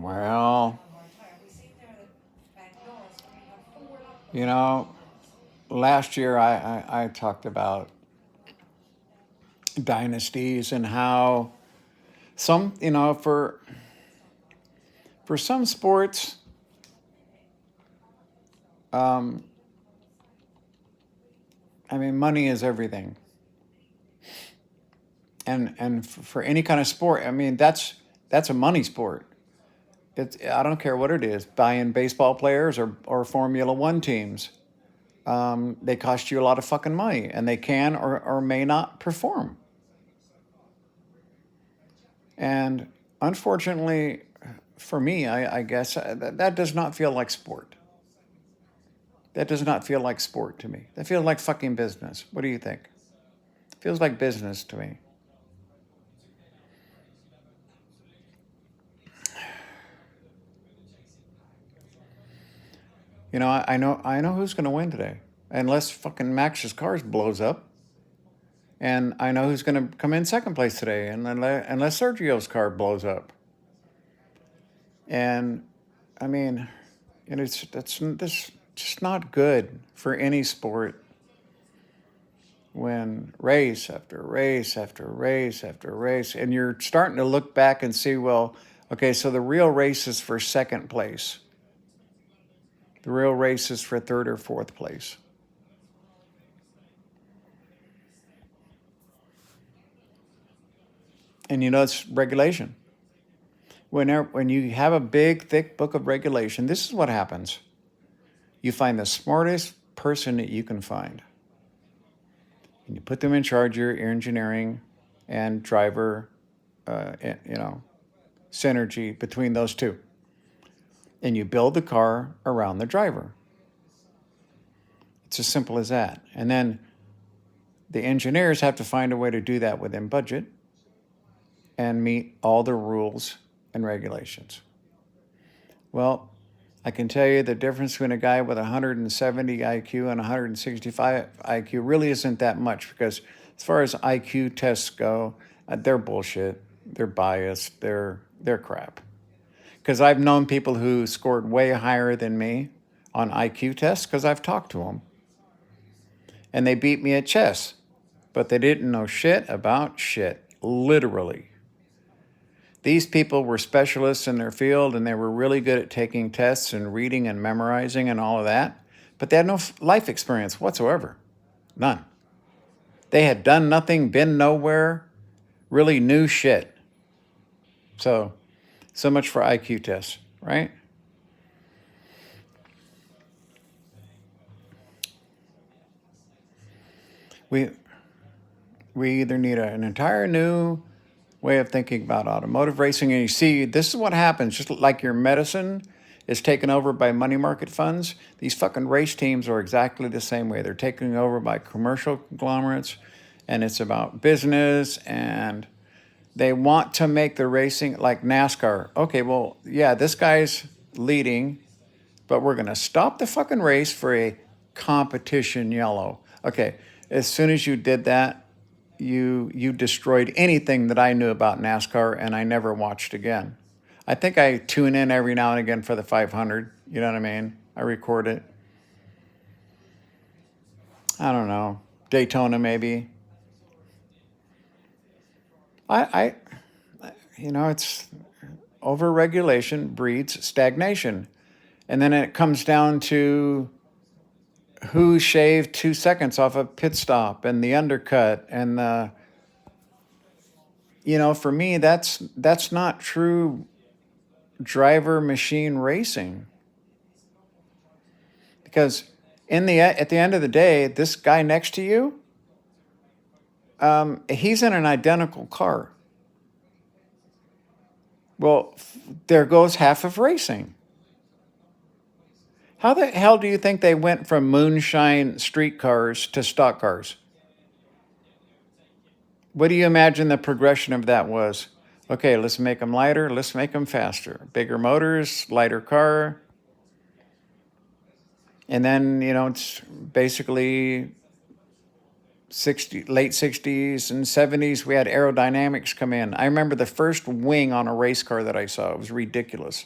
Well, you know, last year I talked about dynasties and how some, for some sports, um, I mean, money is everything. And for any kind of sport, I mean, that's a money sport. I don't care what it is, buying baseball players or Formula One teams. They cost you a lot of fucking money, and they can or may not perform. And unfortunately, for me, I guess that does not feel like sport. That does not feel like sport to me. That feels like fucking business. What do you think? Feels like business to me. I know who's going to win today, unless fucking Max's cars blows up. And I know who's going to come in second place today, and unless Sergio's car blows up. And I mean, that's just not good for any sport when race after race after race after race, and you're starting to look back and see, well, okay, so the real race is for second place. The real race is for third or fourth place. And it's regulation. When you have a big, thick book of regulation, this is what happens. You find the smartest person that you can find, and you put them in charge of your engineering and driver, synergy between those two. And you build the car around the driver. It's as simple as that. And then the engineers have to find a way to do that within budget and meet all the rules and regulations. Well, I can tell you the difference between a guy with 170 IQ and 165 IQ really isn't that much, because as far as IQ tests go, they're bullshit. They're biased. They're crap. Because I've known people who scored way higher than me on IQ tests because I've talked to them. And they beat me at chess, but they didn't know shit about shit, literally. These people were specialists in their field, and they were really good at taking tests and reading and memorizing and all of that, but they had no life experience whatsoever. None. They had done nothing, been nowhere, really knew shit. So much for IQ tests, right? We either need an entire new way of thinking about automotive racing. And you see, this is what happens, just like your medicine is taken over by money market funds. These fucking race teams are exactly the same way. They're taken over by commercial conglomerates, and it's about business, and they want to make the racing like NASCAR. Okay, well, yeah, this guy's leading, but we're going to stop the fucking race for a competition yellow. Okay, as soon as you did that, you destroyed anything that I knew about NASCAR, and I never watched again. I think I tune in every now and again for the 500. You know what I mean? I record it. I don't know. Daytona, maybe. I it's overregulation breeds stagnation. And then it comes down to who shaved 2 seconds off a pit stop and the undercut and for me, that's not true driver machine racing. Because at the end of the day, this guy next to you, he's in an identical car. Well, there goes half of racing. How the hell do you think they went from moonshine street cars to stock cars? What do you imagine the progression of that was? Okay, let's make them lighter, let's make them faster. Bigger motors, lighter car. And then, it's basically late 60s and 70s, we had aerodynamics come in. I remember the first wing on a race car that I saw. It was ridiculous.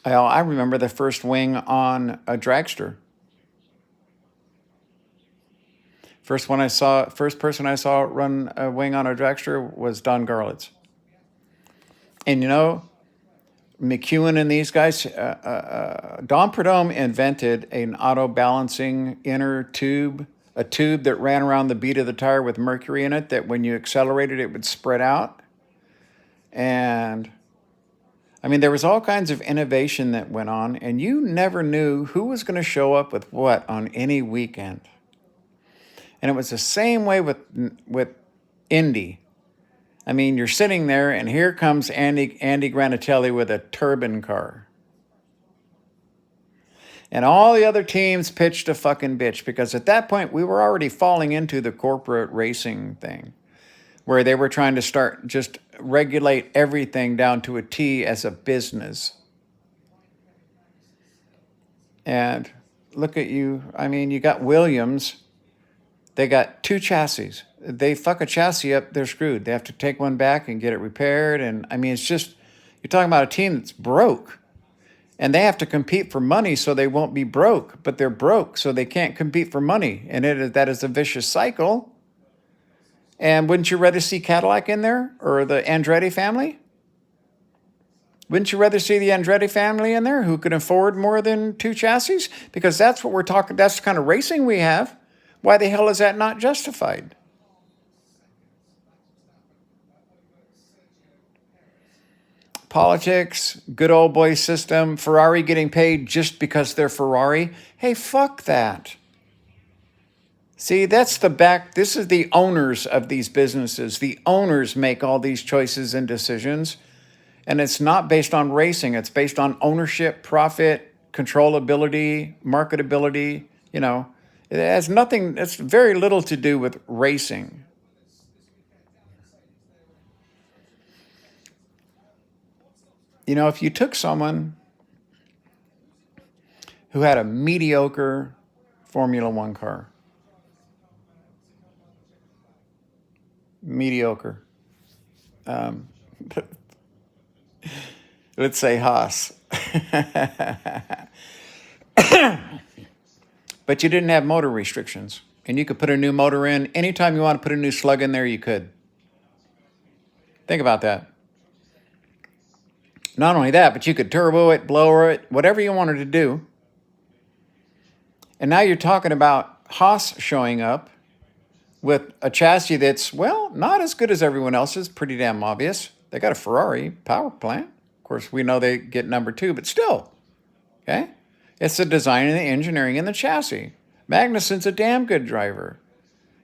I remember the first wing on a dragster. First person I saw run a wing on a dragster was Don Garlitz. And McEwen and these guys, Don Prudhomme invented an auto-balancing inner tube, a tube that ran around the bead of the tire with mercury in it, that when you accelerated, it would spread out. And I mean, there was all kinds of innovation that went on, and you never knew who was going to show up with what on any weekend. And it was the same way with Indy. I mean, you're sitting there, and here comes Andy Granatelli with a turbine car. And all the other teams pitched a fucking bitch, because at that point, we were already falling into the corporate racing thing, where they were trying to start just regulate everything down to a T as a business. And look at you. I mean, you got Williams. They got 2 chassis. They fuck a chassis up, they're screwed. They have to take one back and get it repaired. And I mean, it's just, you're talking about a team that's broke. And they have to compete for money so they won't be broke. But they're broke, so they can't compete for money. And that is a vicious cycle. And wouldn't you rather see Cadillac in there, or the Andretti family? Wouldn't you rather see the Andretti family in there, who can afford more than 2 chassis? Because that's what we're talking, that's the kind of racing we have. Why the hell is that not justified? Politics, good old boy system, Ferrari getting paid just because they're Ferrari. Hey, fuck that. See, this is the owners of these businesses. The owners make all these choices and decisions. And it's not based on racing. It's based on ownership, profit, controllability, marketability. It has nothing, it's very little to do with racing. If you took someone who had a mediocre Formula One car, mediocre, let's say Haas, but you didn't have motor restrictions, and you could put a new motor in anytime you want to put a new slug in there, you could. Think about that. Not only that, but you could turbo it, blower it, whatever you wanted to do. And now you're talking about Haas showing up with a chassis that's, well, not as good as everyone else's, pretty damn obvious. They got a Ferrari power plant. Of course, we know they get number 2, but still, okay? It's the design and the engineering and the chassis. Magnussen's a damn good driver.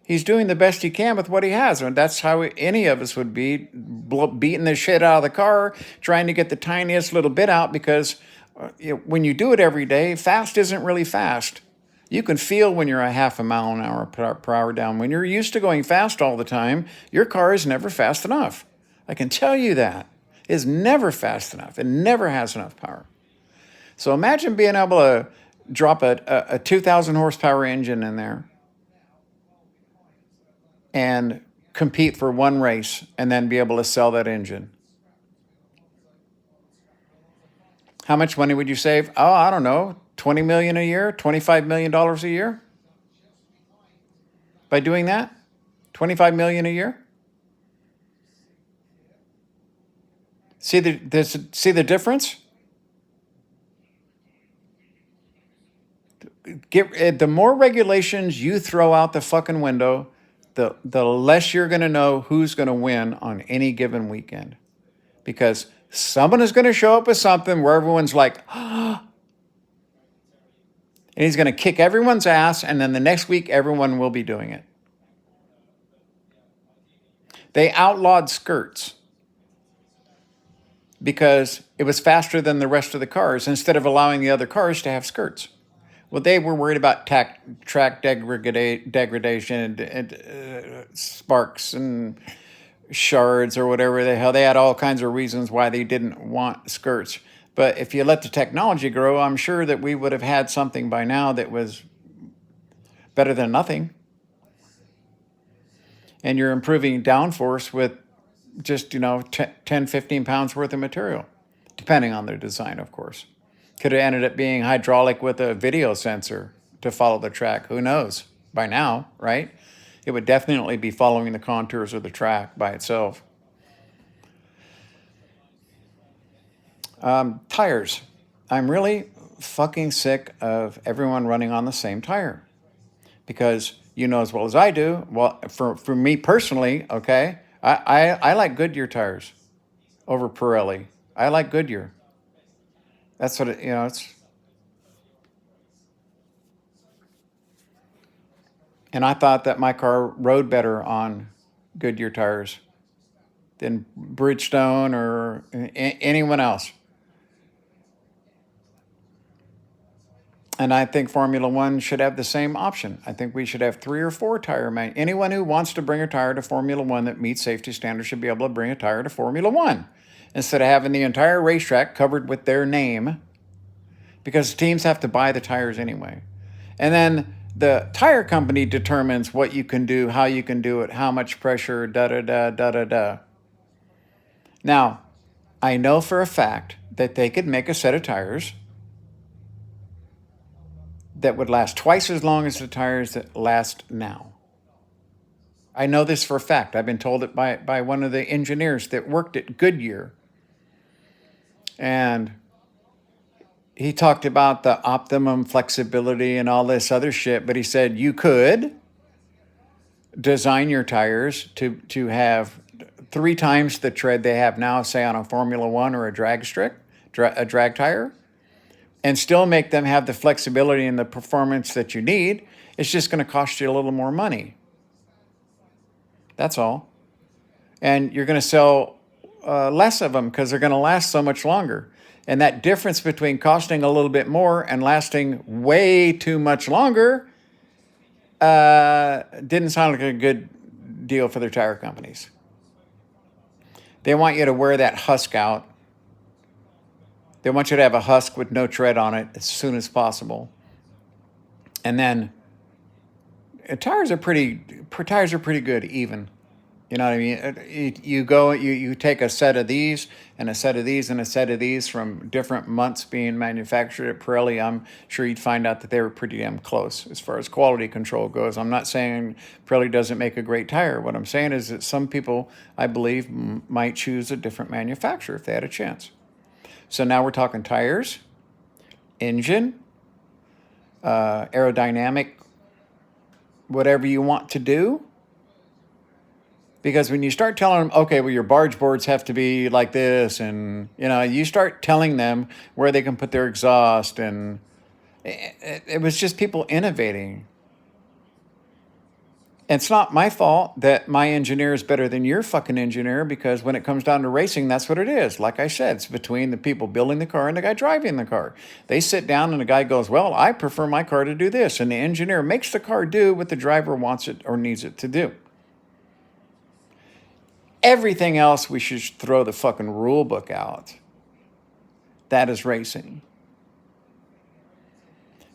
He's doing the best he can with what he has. And that's how any of us would be, beating the shit out of the car, trying to get the tiniest little bit out, because when you do it every day, fast isn't really fast. You can feel when you're a half a mile an hour per hour down. When you're used to going fast all the time, your car is never fast enough. I can tell you that. It's never fast enough. It never has enough power. So imagine being able to drop a 2,000 horsepower engine in there and compete for one race and then be able to sell that engine. How much money would you save? Oh, I don't know, $20 million a year, $25 million a year? By doing that? $25 million a year? See the difference? The more regulations you throw out the fucking window, the less you're going to know who's going to win on any given weekend. Because someone is going to show up with something where everyone's like, and he's going to kick everyone's ass, and then the next week, everyone will be doing it. They outlawed skirts because it was faster than the rest of the cars, instead of allowing the other cars to have skirts. Well, they were worried about track degradation and sparks and shards or whatever the hell. They had all kinds of reasons why they didn't want skirts. But if you let the technology grow, I'm sure that we would have had something by now that was Better than nothing. And you're improving downforce with just, 10, 15 pounds worth of material, depending on their design, of course. Could have ended up being hydraulic with a video sensor to follow the track. Who knows? By now, right? It would definitely be following the contours of the track by itself. Tires. I'm really fucking sick of everyone running on the same tire. Because you know as well as I do, well, for me personally, okay, I like Goodyear tires over Pirelli. I like Goodyear. That's what it's. And I thought that my car rode better on Goodyear tires than Bridgestone or anyone else. And I think Formula One should have the same option. I think we should have 3 or 4 tire Anyone who wants to bring a tire to Formula One that meets safety standards should be able to bring a tire to Formula One instead of having the entire racetrack covered with their name, because teams have to buy the tires anyway. And then the tire company determines what you can do, how you can do it, how much pressure, da-da-da. Now, I know for a fact that they could make a set of tires that would last twice as long as the tires that last now. I know this for a fact. I've been told it by one of the engineers that worked at Goodyear. And he talked about the optimum flexibility and all this other shit, but he said you could design your tires to have 3 times the tread they have now, say on a Formula One or a drag tire, and still make them have the flexibility and the performance that you need. It's just going to cost you a little more money. That's all. And you're going to sell less of them because they're going to last so much longer. And that difference between costing a little bit more and lasting way too much longer didn't sound like a good deal for their tire companies. They want you to wear that husk out. They want you to have a husk with no tread on it as soon as possible. And then tires are pretty good even. You know what I mean? You take a set of these and a set of these and a set of these from different months being manufactured at Pirelli. I'm sure you'd find out that they were pretty damn close as far as quality control goes. I'm not saying Pirelli doesn't make a great tire. What I'm saying is that some people, I believe, might choose a different manufacturer if they had a chance. So now we're talking tires, engine, aerodynamic, whatever you want to do. Because when you start telling them, okay, well, your barge boards have to be like this, and, you start telling them where they can put their exhaust, and it was just people innovating. It's not my fault that my engineer is better than your fucking engineer, because when it comes down to racing, that's what it is. Like I said, it's between the people building the car and the guy driving the car. They sit down and the guy goes, well, I prefer my car to do this. And the engineer makes the car do what the driver wants it or needs it to do. Everything else, we should throw the fucking rule book out. That is racing.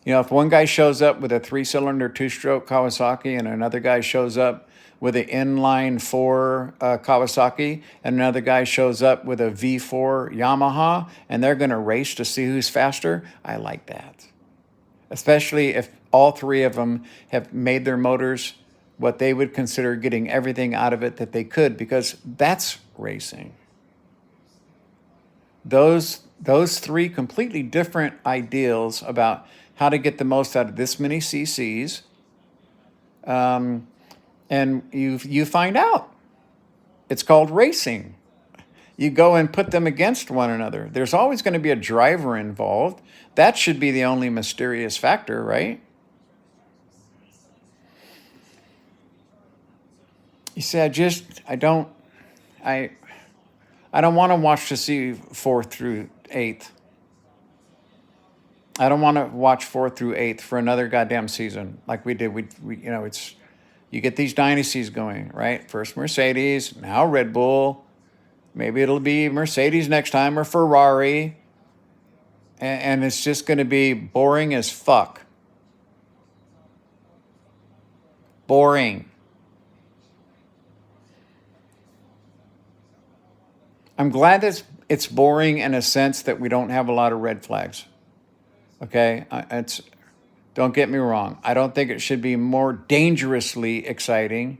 If one guy shows up with a 3-cylinder 2-stroke Kawasaki and another guy shows up with an inline 4 Kawasaki and another guy shows up with a V4 Yamaha, and they're going to race to see who's faster, I like that. Especially if all 3 of them have made their motors what they would consider getting everything out of it that they could, because that's racing. Those 3 completely different ideals about how to get the most out of this many cc's, and you find out. It's called racing. You go and put them against one another. There's always going to be a driver involved. That should be the only mysterious factor, right? You see, I don't want to watch to see 4th through 8th. I don't want to watch 4th through 8th for another goddamn season like we did. We you get these dynasties going, right? First Mercedes, now Red Bull. Maybe it'll be Mercedes next time or Ferrari. And it's just going to be boring as fuck. boring. I'm glad that it's boring in a sense that we don't have a lot of red flags. Okay? Don't get me wrong. I don't think it should be more dangerously exciting.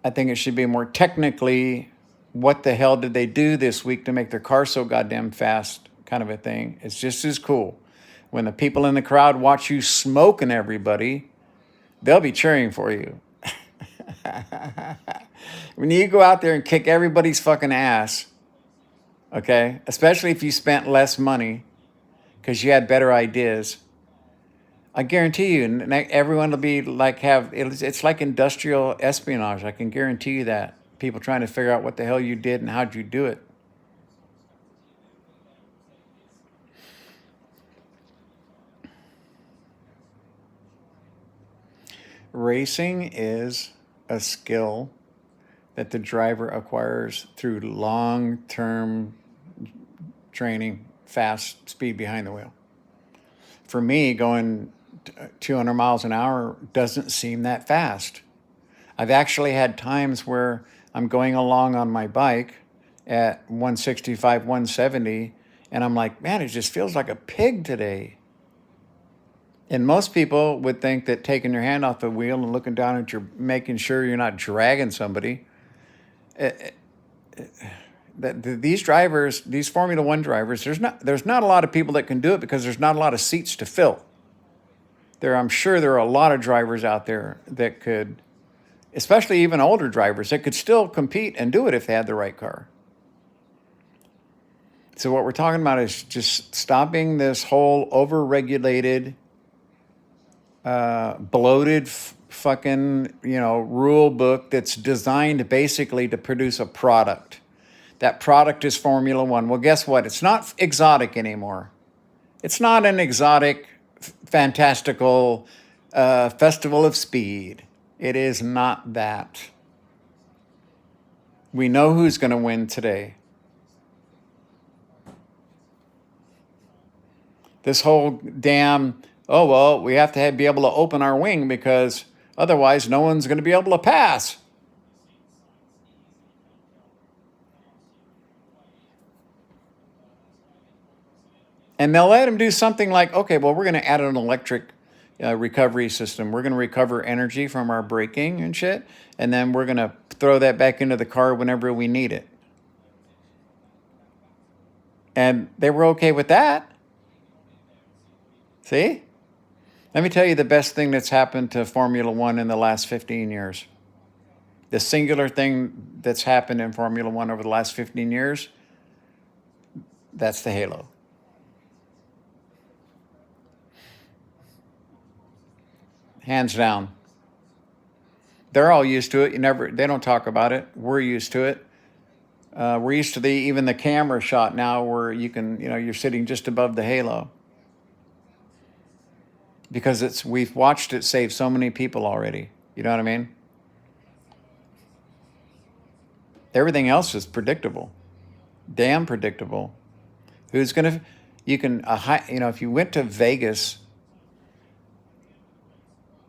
I think it should be more technically, what the hell did they do this week to make their car so goddamn fast kind of a thing. It's just as cool. When the people in the crowd watch you smoking everybody, they'll be cheering for you. When you go out there and kick everybody's fucking ass, okay, especially if you spent less money because you had better ideas, I guarantee you, everyone will be like, it's like industrial espionage. I can guarantee you that. People trying to figure out what the hell you did and how'd you do it. Racing is a skill that the driver acquires through long-term training, fast speed behind the wheel. For me, going 200 miles an hour doesn't seem that fast. I've actually had times where I'm going along on my bike at 165, 170, and I'm like, man, it just feels like a pig today. And most people would think that taking your hand off the wheel and looking down at your, making sure you're not dragging somebody, these drivers, these Formula One drivers, there's not a lot of people that can do it because there's not a lot of seats to fill. I'm sure there are a lot of drivers out there that could, especially even older drivers, that could still compete and do it if they had the right car. So what we're talking about is just stopping this whole over-regulated, bloated fucking, rule book that's designed basically to produce a product. That product is Formula One. Well, guess what? It's not exotic anymore. It's not an exotic, fantastical festival of speed. It is not that. We know who's going to win today. This whole damn, oh, well, we have to be able to open our wing because otherwise no one's going to be able to pass. And they'll let them do something like, okay, well, we're going to add an electric recovery system. We're going to recover energy from our braking and shit, and then we're going to throw that back into the car whenever we need it. And they were okay with that. See? Let me tell you the best thing that's happened to Formula One in the last 15 years. The singular thing that's happened in Formula One over the last 15 years, that's the halo. Hands down. They're all used to it. They don't talk about it. We're used to it. We're used to even the camera shot now where you can, you're sitting just above the halo. Because we've watched it save so many people already. You know what I mean? Everything else is predictable. Damn predictable. If you went to Vegas,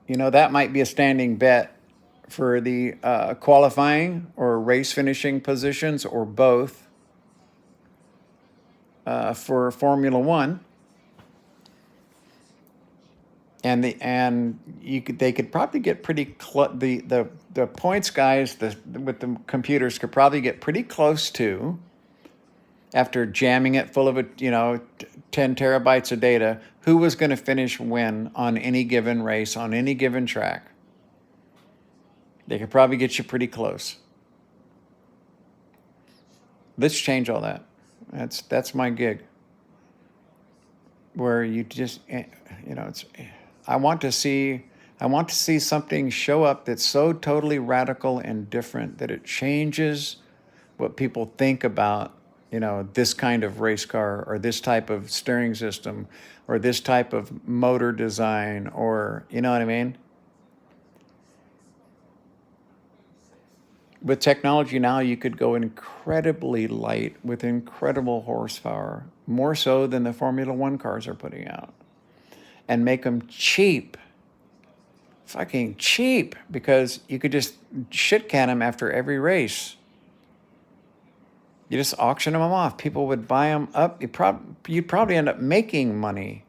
that might be a standing bet for the qualifying or race finishing positions or both for Formula One. And they could probably get pretty the points guys with the computers could probably get pretty close to, after jamming it full of 10 terabytes of data, who was going to finish when on any given race on any given track. They could probably get you pretty close. Let's change all that. That's my gig. Where you just I want to see something show up that's so totally radical and different that it changes what people think about, this kind of race car or this type of steering system or this type of motor design, or, you know what I mean? With technology now, you could go incredibly light with incredible horsepower, more so than the Formula One cars are putting out, and make them cheap. fucking cheap because you could just shit can them after every race. You just auction them off. People would buy them up. You'd probably end up making money.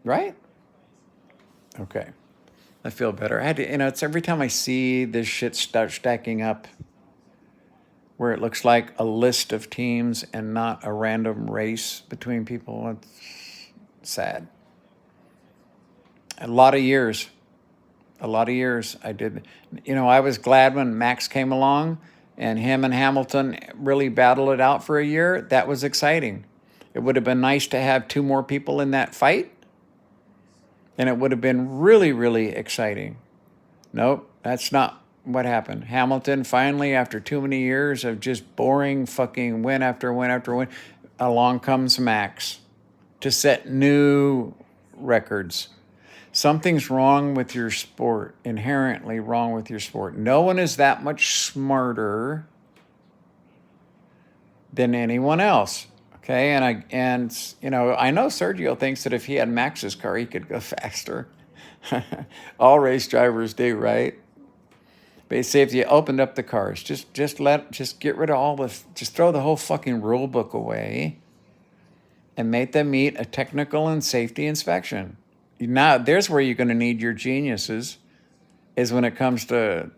Right? Okay. I feel better. I had to, it's every time I see this shit start stacking up where it looks like a list of teams and not a random race between people. It's sad. A lot of years I did. I was glad when Max came along and him and Hamilton really battled it out for a year. That was exciting. It would have been nice to have two more people in that fight, and it would have been really, really exciting. Nope, that's not what happened. Hamilton finally, after too many years of just boring fucking win after win after win, along comes Max to set new records. Something's wrong with your sport, inherently wrong with your sport. No one is that much smarter than anyone else. Okay, and I know Sergio thinks that if he had Max's car, he could go faster. All race drivers do, right? But say if you opened up the cars, just get rid of just throw the whole fucking rule book away, and make them meet a technical and safety inspection. Now, there's where you're going to need your geniuses, is when it comes to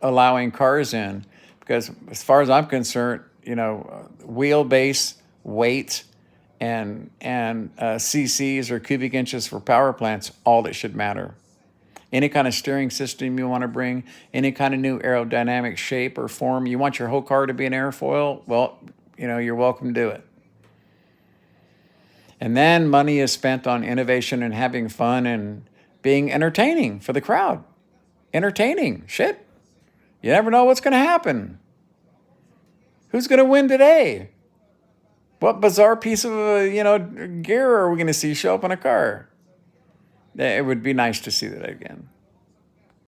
allowing cars in. Because as far as I'm concerned, wheelbase, weight, and cc's or cubic inches for power plants, all that should matter. Any kind of steering system you want to bring, any kind of new aerodynamic shape or form, you want your whole car to be an airfoil, well, you're welcome to do it. And then money is spent on innovation and having fun and being entertaining for the crowd. Entertaining. Shit. You never know what's going to happen. Who's going to win today? What bizarre piece of, gear are we going to see show up in a car? It would be nice to see that again.